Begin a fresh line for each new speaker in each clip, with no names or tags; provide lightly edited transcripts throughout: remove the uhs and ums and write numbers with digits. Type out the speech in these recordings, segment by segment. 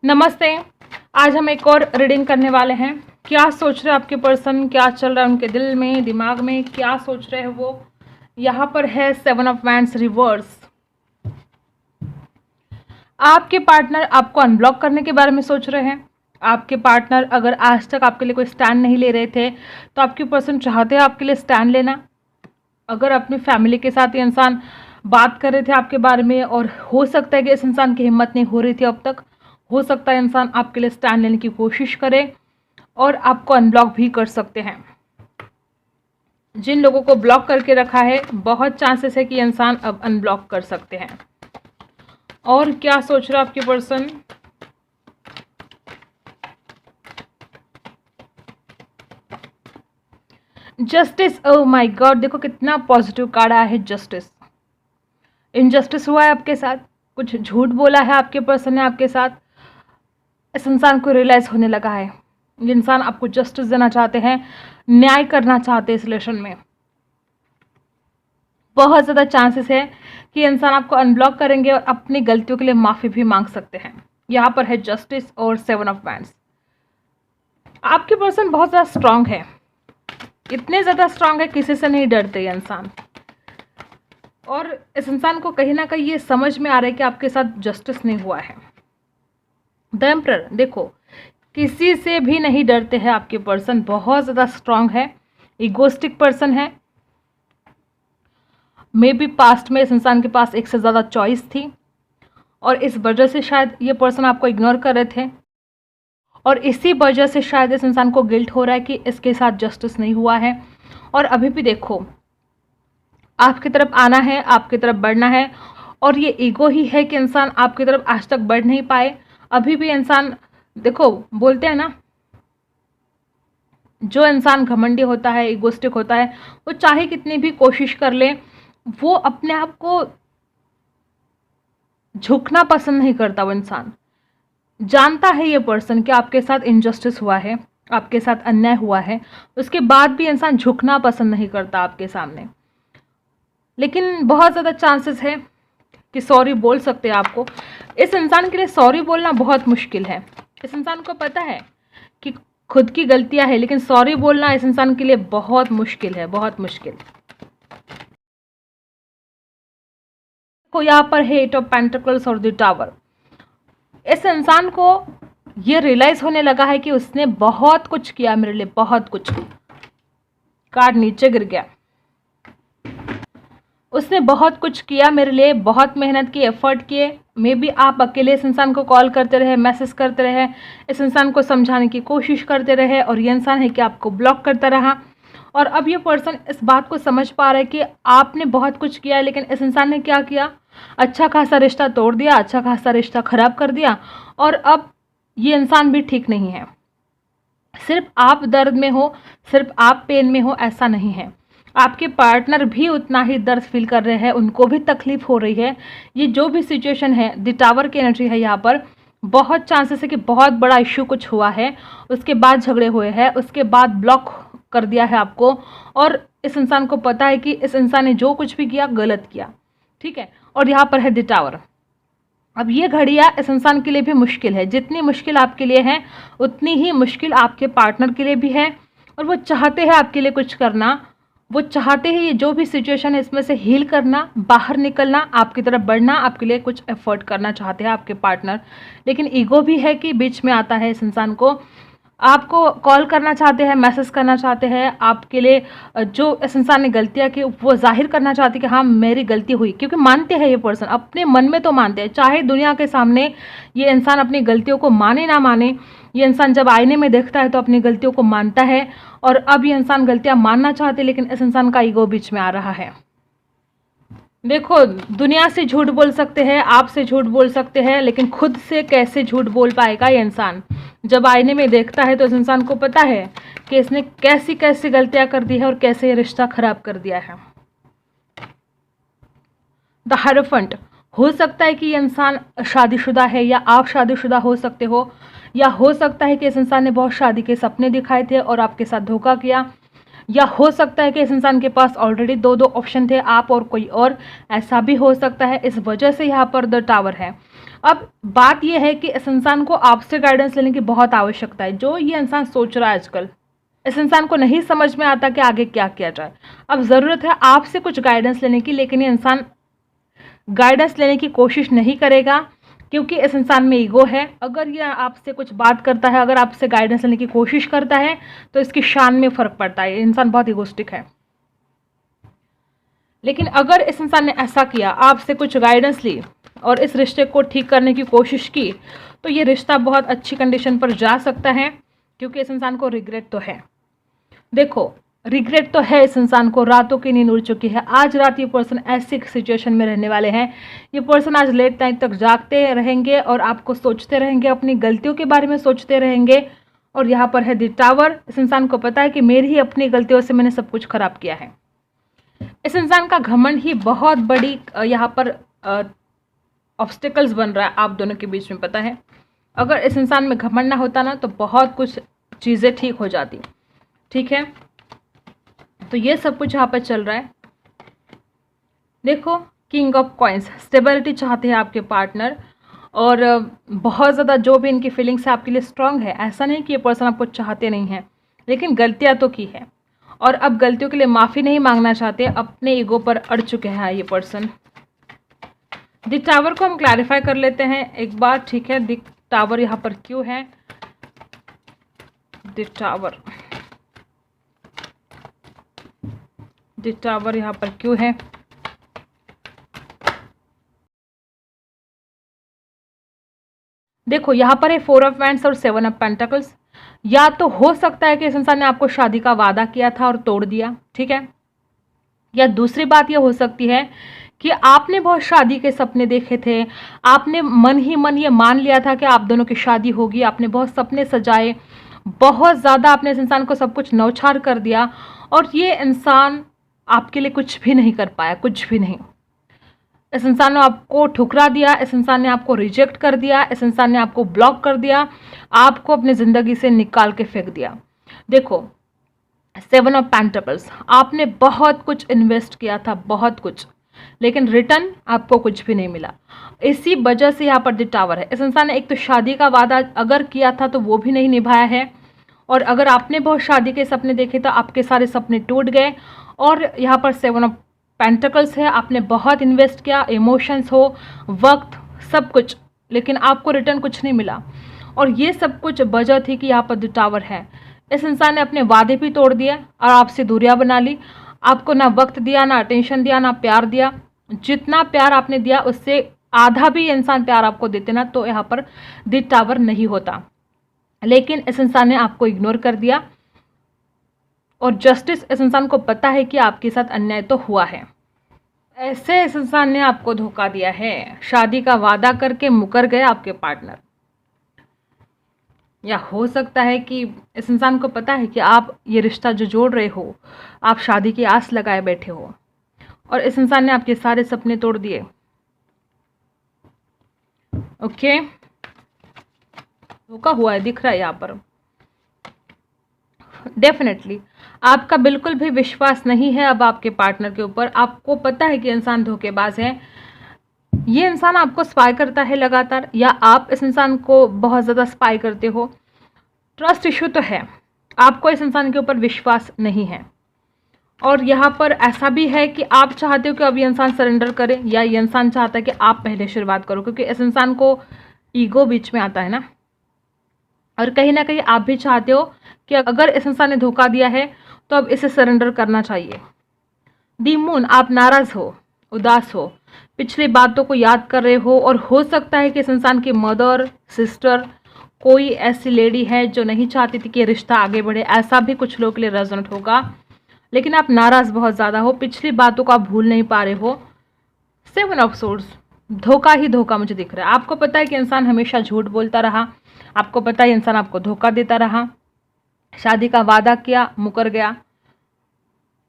नमस्ते। आज हम एक और रीडिंग करने वाले हैं। क्या सोच रहे हैं आपके पर्सन, क्या चल रहा है उनके दिल में, दिमाग में, क्या सोच रहे हैं वो। यहाँ पर है 7 ऑफ वैंड्स रिवर्स। आपके पार्टनर आपको अनब्लॉक करने के बारे में सोच रहे हैं। आपके पार्टनर अगर आज तक आपके लिए कोई स्टैंड नहीं ले रहे थे तो आपके पर्सन चाहते हैं आपके लिए स्टैंड लेना। अगर अपनी फैमिली के साथ ये इंसान बात कर रहे थे आपके बारे में और हो सकता है कि इस इंसान की हिम्मत नहीं हो रही थी अब तक, हो सकता है इंसान आपके लिए स्टैंड लेने की कोशिश करे और आपको अनब्लॉक भी कर सकते हैं। जिन लोगों को ब्लॉक करके रखा है बहुत चांसेस है कि इंसान अब अनब्लॉक कर सकते हैं। और क्या सोच रहा है आपके person. Justice, oh my God, देखो कितना पॉजिटिव कार्ड आया है जस्टिस। इनजस्टिस हुआ है आपके साथ, कुछ झूठ बोला है आपके पर्सन ने आपके साथ। इस इंसान को रियलाइज होने लगा है ये इंसान आपको जस्टिस देना चाहते हैं, न्याय करना चाहते हैं इस रिलेशन में। बहुत ज़्यादा चांसेस है कि इंसान आपको अनब्लॉक करेंगे और अपनी गलतियों के लिए माफ़ी भी मांग सकते हैं। यहाँ पर है जस्टिस और 7 ऑफ वैंड्स। आपके पर्सन बहुत ज़्यादा स्ट्रांग है, इतने ज़्यादा स्ट्रांग है, किसी से नहीं डरते ये इंसान। और इस इंसान को कहीं ना कहीं ये समझ में आ रहा है कि आपके साथ जस्टिस नहीं हुआ है। द एम्परर, देखो किसी से भी नहीं डरते हैं आपके पर्सन, बहुत ज़्यादा स्ट्रांग है, इगोस्टिक पर्सन है। मे बी पास्ट में इस इंसान के पास एक से ज़्यादा चॉइस थी और इस वजह से शायद ये पर्सन आपको इग्नोर कर रहे थे और इसी वजह से शायद इस इंसान को गिल्ट हो रहा है कि इसके साथ जस्टिस नहीं हुआ है। और अभी भी देखो आपकी तरफ आना है, आपकी तरफ बढ़ना है और ये ईगो ही है कि इंसान आपकी तरफ आज तक बढ़ नहीं पाए। अभी भी इंसान, देखो बोलते हैं ना, जो इंसान घमंडी होता है, इगोस्टिक होता है, वो चाहे कितनी भी कोशिश कर ले, वो अपने आप को झुकना पसंद नहीं करता। वो इंसान जानता है ये पर्सन कि आपके साथ इनजस्टिस हुआ है, आपके साथ अन्याय हुआ है, उसके बाद भी इंसान झुकना पसंद नहीं करता आपके सामने। लेकिन बहुत ज़्यादा चांसेस है कि सॉरी बोल सकते हैं आपको। इस इंसान के लिए सॉरी बोलना बहुत मुश्किल है। इस इंसान को पता है कि खुद की गलतियां है, लेकिन सॉरी बोलना इस इंसान के लिए बहुत मुश्किल है, बहुत मुश्किल। को यहाँ पर है 8 ऑफ पेंटिकल्स और द टावर। इस इंसान को ये रियलाइज होने लगा है कि उसने बहुत कुछ किया मेरे लिए, बहुत कुछ। कार्ड नीचे गिर गया। उसने बहुत कुछ किया मेरे लिए, बहुत मेहनत की, एफर्ट किए। मे बी आप अकेले इस इंसान को कॉल करते रहे, मैसेज करते रहे, इस इंसान को समझाने की कोशिश करते रहे और ये इंसान है कि आपको ब्लॉक करता रहा। और अब ये पर्सन इस बात को समझ पा रहा है कि आपने बहुत कुछ किया है, लेकिन इस इंसान ने क्या किया, अच्छा खासा रिश्ता तोड़ दिया, अच्छा खासा रिश्ता खराब कर दिया और अब ये इंसान भी ठीक नहीं है। सिर्फ आप दर्द में हो, सिर्फ आप पेन में हो, ऐसा नहीं है। आपके पार्टनर भी उतना ही दर्द फील कर रहे हैं, उनको भी तकलीफ हो रही है। ये जो भी सिचुएशन है, द टावर की एनर्जी है यहाँ पर। बहुत चांसेस है कि बहुत बड़ा इश्यू कुछ हुआ है, उसके बाद झगड़े हुए हैं, उसके बाद ब्लॉक कर दिया है आपको और इस इंसान को पता है कि इस इंसान ने जो कुछ भी किया गलत किया। ठीक है, और यहाँ पर है द टावर। अब ये घड़ियाँ इस इंसान के लिए भी मुश्किल है। जितनी मुश्किल आपके लिए है उतनी ही मुश्किल आपके पार्टनर के लिए भी है और वो चाहते हैं आपके लिए कुछ करना। वो चाहते हैं ये जो भी सिचुएशन है इसमें से हील करना, बाहर निकलना, आपकी तरफ बढ़ना, आपके लिए कुछ एफर्ट करना चाहते हैं आपके पार्टनर। लेकिन ईगो भी है कि बीच में आता है इस इंसान को। आपको कॉल करना चाहते हैं, मैसेज करना चाहते हैं, आपके लिए जो इस इंसान ने गलतियाँ की वो जाहिर करना चाहते हैं कि हाँ मेरी गलती हुई। क्योंकि मानते हैं ये पर्सन, अपने मन में तो मानते हैं, चाहे दुनिया के सामने ये इंसान अपनी गलतियों को माने ना माने, ये इंसान जब आईने में देखता है तो अपनी गलतियों को मानता है। और अब ये इंसान गलतियाँ मानना चाहते हैं, लेकिन इस इंसान का ईगो बीच में आ रहा है। देखो दुनिया से झूठ बोल सकते हैं, आपसे झूठ बोल सकते हैं, लेकिन खुद से कैसे झूठ बोल पाएगा ये इंसान। जब आईने में देखता है तो इस इंसान को पता है कि इसने कैसी कैसी गलतियां कर दी है और कैसे ये रिश्ता खराब कर दिया है। द हायरोफेंट, हो सकता है कि ये इंसान शादीशुदा है या आप शादीशुदा हो सकते हो, या हो सकता है कि इस इंसान ने बहुत शादी के सपने दिखाए थे और आपके साथ धोखा किया, या हो सकता है कि इस इंसान के पास ऑलरेडी दो दो ऑप्शन थे, आप और कोई और। ऐसा भी हो सकता है, इस वजह से यहाँ पर द टावर है। अब बात यह है कि इस इंसान को आपसे गाइडेंस लेने की बहुत आवश्यकता है। जो ये इंसान सोच रहा है आजकल, इस इंसान को नहीं समझ में आता कि आगे क्या किया जाए। अब ज़रूरत है आपसे कुछ गाइडेंस लेने की, लेकिन ये इंसान गाइडेंस लेने की कोशिश नहीं करेगा क्योंकि इस इंसान में ईगो है। अगर ये आपसे कुछ बात करता है, अगर आपसे गाइडेंस लेने की कोशिश करता है, तो इसकी शान में फ़र्क पड़ता है। ये इंसान बहुत ईगोस्टिक है। लेकिन अगर इस इंसान ने ऐसा किया, आपसे कुछ गाइडेंस ली और इस रिश्ते को ठीक करने की कोशिश की, तो ये रिश्ता बहुत अच्छी कंडीशन पर जा सकता है, क्योंकि इस इंसान को रिग्रेट तो है। देखो, रिग्रेट तो है इस इंसान को, रातों की नींद उड़ चुकी है। आज रात ये पर्सन ऐसी सिचुएशन में रहने वाले हैं, ये पर्सन आज लेट नाइट तक जागते रहेंगे और आपको सोचते रहेंगे, अपनी गलतियों के बारे में सोचते रहेंगे। और यहाँ पर है द टावर। इस इंसान को पता है कि मेरी ही अपनी गलतियों से मैंने सब कुछ खराब किया है। इस इंसान का घमंड ही बहुत बड़ी यहाँ पर ऑब्स्टिकल्स बन रहा है आप दोनों के बीच में, पता है। अगर इस इंसान में घमंड ना होता ना, तो बहुत कुछ चीज़ें ठीक हो जाती। ठीक है, तो ये सब कुछ यहाँ पर चल रहा है। देखो, किंग ऑफ कॉइंस, स्टेबिलिटी चाहते हैं आपके पार्टनर, और बहुत ज़्यादा जो भी इनकी फीलिंग्स है आपके लिए स्ट्रांग है। ऐसा नहीं कि ये पर्सन आपको चाहते नहीं हैं, लेकिन गलतियाँ तो की है और अब गलतियों के लिए माफ़ी नहीं मांगना चाहते, अपने ईगो पर अड़ चुके हैं ये पर्सन। द टावर को हम क्लैरिफाई कर लेते हैं एक बार। ठीक है, द टावर यहाँ पर क्यों है? द टावर यहाँ पर क्यों है? देखो, यहाँ पर है 4 ऑफ वैंड्स और 7 ऑफ पेंटिकल्स। या तो हो सकता है कि इस इंसान ने आपको शादी का वादा किया था और तोड़ दिया, ठीक है। या दूसरी बात यह हो सकती है कि आपने बहुत शादी के सपने देखे थे, आपने मन ही मन ये मान लिया था कि आप दोनों की शादी होगी, आपने बहुत सपने सजाए, बहुत ज़्यादा आपने इस इंसान को सब कुछ न्यौछावर कर दिया, और ये इंसान आपके लिए कुछ भी नहीं कर पाया, कुछ भी नहीं। इस इंसान ने आपको ठुकरा दिया, इस इंसान ने आपको रिजेक्ट कर दिया, इस इंसान ने आपको ब्लॉक कर दिया, आपको अपनी ज़िंदगी से निकाल के फेंक दिया। देखो, 7 ऑफ पेंटिकल्स, आपने बहुत कुछ इन्वेस्ट किया था, बहुत कुछ, लेकिन रिटर्न आपको कुछ भी नहीं मिला। इसी वजह से यहाँ पर द टावर है। इस इंसान ने एक तो शादी का वादा अगर किया था तो वो भी नहीं निभाया है, और अगर आपने बहुत शादी के सपने देखे तो आपके सारे सपने टूट गए। और यहाँ पर 7 ऑफ पेंटिकल्स है, आपने बहुत इन्वेस्ट किया, इमोशंस हो, वक्त, सब कुछ, लेकिन आपको रिटर्न कुछ नहीं मिला। और ये सब कुछ वजह थी कि यहाँ पर द टावर है। इस इंसान ने अपने वादे भी तोड़ दिए और आपसे दूरियां बना ली, आपको ना वक्त दिया, ना अटेंशन दिया, ना प्यार दिया। जितना प्यार आपने दिया उससे आधा भी इंसान प्यार आपको देते ना, तो यहाँ पर द टावर नहीं होता। लेकिन इस इंसान ने आपको इग्नोर कर दिया, और जस्टिस, इस इंसान को पता है कि आपके साथ अन्याय तो हुआ है। ऐसे इस इंसान ने आपको धोखा दिया है, शादी का वादा करके मुकर गए आपके पार्टनर। या हो सकता है कि इस इंसान को पता है कि आप ये रिश्ता जो जोड़ रहे हो, आप शादी की आस लगाए बैठे हो, और इस इंसान ने आपके सारे सपने तोड़ दिए। ओके, धोखा हुआ है, दिख रहा है यहाँ पर। डेफिनेटली आपका बिल्कुल भी विश्वास नहीं है अब आपके पार्टनर के ऊपर। आपको पता है कि इंसान धोखेबाज है, ये इंसान आपको स्पाई करता है लगातार, या आप इस इंसान को बहुत ज़्यादा स्पाई करते हो। ट्रस्ट इशू तो है, आपको इस इंसान के ऊपर विश्वास नहीं है। और यहाँ पर ऐसा भी है कि आप चाहते हो कि अब ये इंसान सरेंडर करे, या ये इंसान चाहता है कि आप पहले शुरुआत करो, क्योंकि इस इंसान को ईगो बीच में आता है ना। और कहीं ना कहीं आप भी चाहते हो कि अगर इस इंसान ने धोखा दिया है तो अब इसे सरेंडर करना चाहिए। दी मून, आप नाराज़ हो, उदास हो, पिछली बातों को याद कर रहे हो, और हो सकता है कि इस इंसान की मदर, सिस्टर, कोई ऐसी लेडी है जो नहीं चाहती थी कि ये रिश्ता आगे बढ़े। ऐसा भी कुछ लोगों के लिए रेजोनेट होगा, लेकिन आप नाराज़ बहुत ज़्यादा हो, पिछली बातों को आप भूल नहीं पा रहे हो। 7 ऑफ सोर्ड्स, धोखा ही धोखा मुझे दिख रहा है। आपको पता है कि इंसान हमेशा झूठ बोलता रहा, आपको पता है इंसान आपको धोखा देता रहा, शादी का वादा किया, मुकर गया।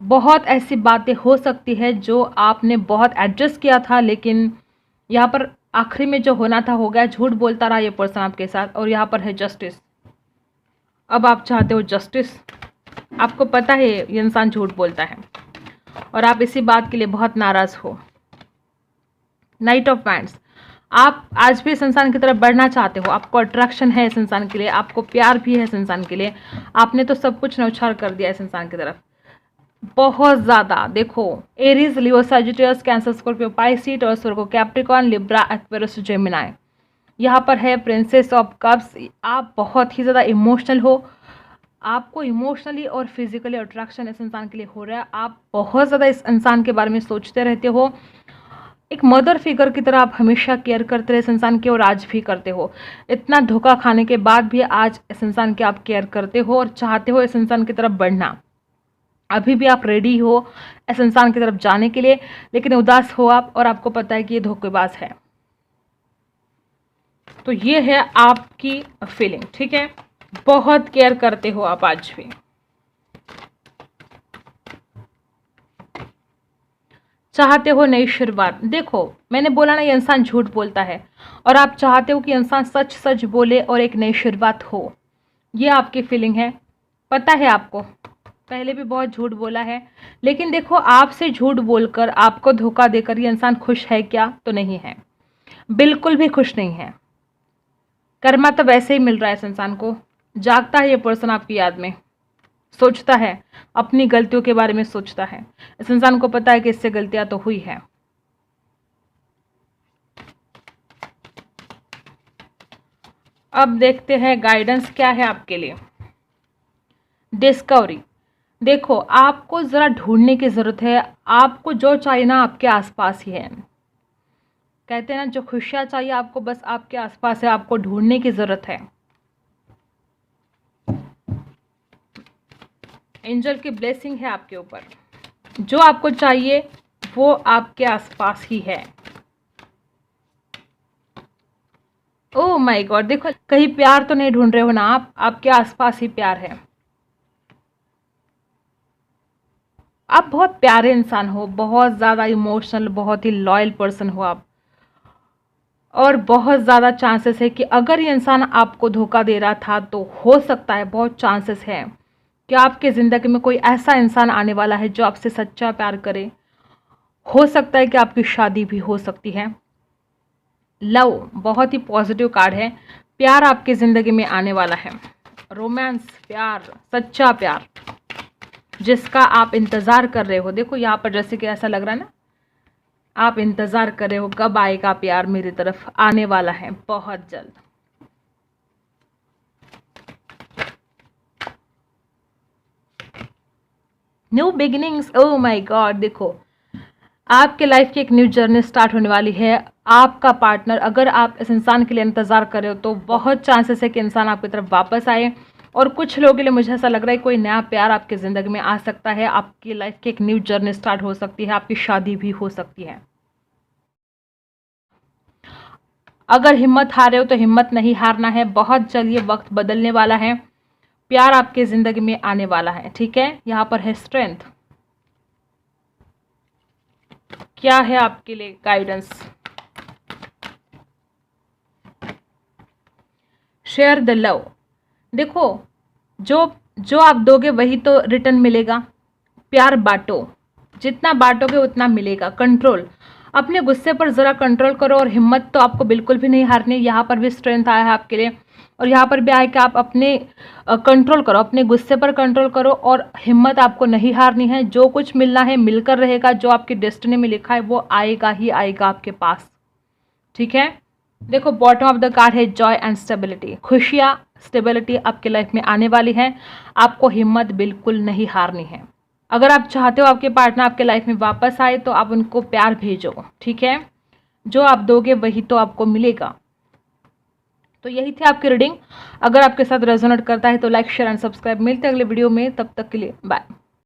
बहुत ऐसी बातें हो सकती है जो आपने बहुत एडजस्ट किया था, लेकिन यहाँ पर आखिरी में जो होना था हो गया। झूठ बोलता रहा ये पर्सन आपके साथ, और यहाँ पर है जस्टिस। अब आप चाहते हो जस्टिस, आपको पता है ये इंसान झूठ बोलता है और आप इसी बात के लिए बहुत नाराज़ हो। नाइट ऑफ वैंड्स, आप आज भी इस इंसान की तरफ बढ़ना चाहते हो, आपको अट्रैक्शन है इस इंसान के लिए, आपको प्यार भी है इस इंसान के लिए। आपने तो सब कुछ न्यौछावर कर दिया इस इंसान की तरफ, बहुत ज़्यादा। देखो, Aries, Leo, Sagittarius, Cancer, Scorpio, Pisces, Taurus, Virgo, Capricorn, Libra, Aquarius, Gemini. यहाँ पर है प्रिंसेस ऑफ कप्स। आप बहुत ही ज़्यादा इमोशनल हो, आपको इमोशनली और फिजिकली अट्रैक्शन इस इंसान के लिए हो रहा है। आप बहुत ज़्यादा इस इंसान के बारे में सोचते रहते हो, एक मदर फिगर की तरह आप हमेशा केयर करते रहे इस इंसान की, और आज भी करते हो। इतना धोखा खाने के बाद भी आज इस इंसान की आप केयर करते हो और चाहते हो इस इंसान की तरफ बढ़ना। अभी भी आप रेडी हो इस इंसान की तरफ जाने के लिए, लेकिन उदास हो आप, और आपको पता है कि ये धोखेबाज है। तो ये है आपकी फीलिंग, ठीक है। बहुत केयर करते हो आप आज भी। चाहते हो नई शुरुआत। देखो, मैंने बोला ना, ये इंसान झूठ बोलता है, और आप चाहते हो कि इंसान सच सच बोले और एक नई शुरुआत हो। ये आपकी फीलिंग है, पता है आपको, पहले भी बहुत झूठ बोला है। लेकिन देखो, आपसे झूठ बोलकर, आपको धोखा देकर ये इंसान खुश है क्या? तो नहीं है, बिल्कुल भी खुश नहीं है। कर्मा तो वैसे ही मिल रहा है इस इंसान को। जागता है ये पर्सन आपकी याद में, सोचता है, अपनी गलतियों के बारे में सोचता है। इस इंसान को पता है कि इससे गलतियां तो हुई है। अब देखते हैं गाइडेंस क्या है आपके लिए। डिस्कवरी। देखो, आपको ज़रा ढूंढने की ज़रूरत है। आपको जो चाहिए ना, आपके आसपास ही है। कहते हैं ना, जो खुशियाँ चाहिए आपको, बस आपके आसपास है, आपको ढूंढने की ज़रूरत है। एंजल की ब्लेसिंग है आपके ऊपर। जो आपको चाहिए वो आपके आसपास ही है। ओह माय गॉड, देखो, कहीं प्यार तो नहीं ढूंढ रहे हो ना आप, आपके आसपास ही प्यार है। आप बहुत प्यारे इंसान हो, बहुत ज़्यादा इमोशनल, बहुत ही लॉयल पर्सन हो आप, और बहुत ज़्यादा चांसेस है कि अगर ये इंसान आपको धोखा दे रहा था तो हो सकता है, बहुत चांसेस है कि आपके ज़िंदगी में कोई ऐसा इंसान आने वाला है जो आपसे सच्चा प्यार करे। हो सकता है कि आपकी शादी भी हो सकती है। लव बहुत ही पॉजिटिव कार्ड है, प्यार आपकी ज़िंदगी में आने वाला है। रोमांस, प्यार, सच्चा प्यार जिसका आप इंतज़ार कर रहे हो। देखो यहाँ पर जैसे कि ऐसा लग रहा है ना, आप इंतज़ार कर रहे हो कब आएगा प्यार मेरी तरफ, आने वाला है बहुत जल्द। New beginnings, oh my God, देखो, आपके लाइफ की एक न्यू जर्नी स्टार्ट होने वाली है। आपका पार्टनर, अगर आप इस इंसान के लिए इंतज़ार कर रहे हो तो बहुत चांसेस है कि इंसान आपकी तरफ वापस आए, और कुछ लोगों के लिए मुझे ऐसा लग रहा है कोई नया प्यार आपकी ज़िंदगी में आ सकता है। आपकी लाइफ की एक न्यू जर्नी स्टार्ट हो सकती है, आपकी शादी भी हो सकती है। अगर हिम्मत हार रहे हो तो हिम्मत नहीं हारना है, बहुत जल्द ये वक्त बदलने वाला है, प्यार आपके ज़िंदगी में आने वाला है, ठीक है। यहाँ पर है स्ट्रेंथ। क्या है आपके लिए गाइडेंस? Share the love. देखो, जो जो आप दोगे वही तो रिटर्न मिलेगा। प्यार बांटो, जितना बांटोगे उतना मिलेगा। कंट्रोल, अपने गुस्से पर ज़रा कंट्रोल करो, और हिम्मत तो आपको बिल्कुल भी नहीं हारनी। यहाँ पर भी स्ट्रेंथ आया है आपके लिए, और यहाँ पर भी आया कि आप अपने कंट्रोल करो, अपने गुस्से पर कंट्रोल करो, और हिम्मत आपको नहीं हारनी है। जो कुछ मिलना है मिलकर रहेगा, जो आपकी डेस्टिनी में लिखा है वो आएगा ही आएगा आपके पास, ठीक है। देखो, बॉटम ऑफ द कार्ड है जॉय एंड स्टेबिलिटी। खुशियाँ, स्टेबिलिटी आपके लाइफ में आने वाली है। आपको हिम्मत बिल्कुल नहीं हारनी है। अगर आप चाहते हो आपके पार्टनर आपके लाइफ में वापस आए तो आप उनको प्यार भेजो, ठीक है। जो आप दोगे वही तो आपको मिलेगा। तो यही थी आपकी रीडिंग। अगर आपके साथ रेजोनेट करता है तो लाइक, शेयर एंड सब्सक्राइब। मिलते हैं अगले वीडियो में, तब तक के लिए बाय।